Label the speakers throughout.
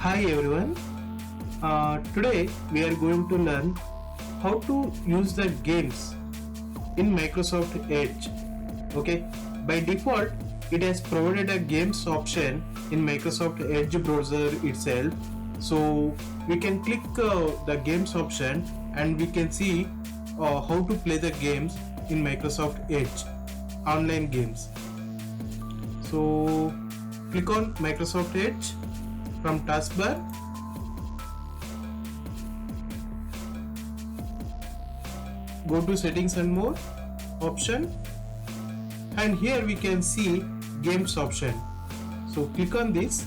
Speaker 1: Hi everyone. Today we are going to learn how to use the games in Microsoft Edge. Okay, by default it has provided a games option in Microsoft Edge browser itself. So we can click the games option and we can see how to play the games in Microsoft Edge online games. So click on Microsoft Edge from taskbar. Go to settings and more option, and here we can see games option. So click on this.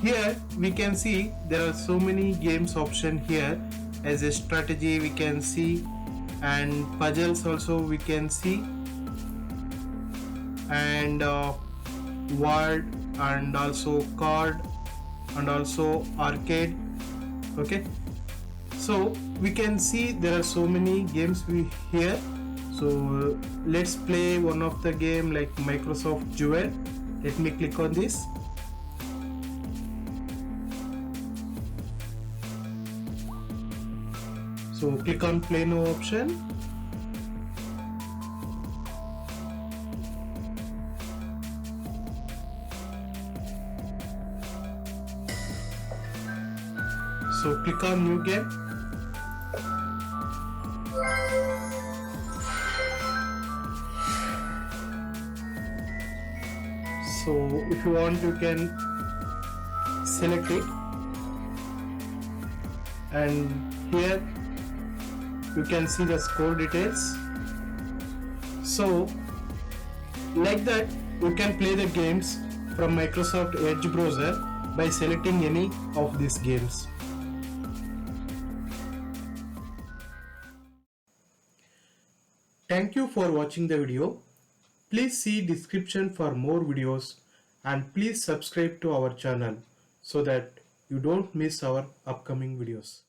Speaker 1: Here we can see there are so many games option here. As a strategy we can see, and puzzles also we can see, and word, and also card, and also arcade. Okay, so we can see there are so many games here. So let's play one of the game like Microsoft Jewel. Let me click on this. So click on play now option. So click on new game. So if you want you can select it, and here you can see the score details. So like that you can play the games from Microsoft Edge browser by selecting any of these games. Thank you for watching the video. Please see description for more videos, and please subscribe to our channel so that you don't miss our upcoming videos.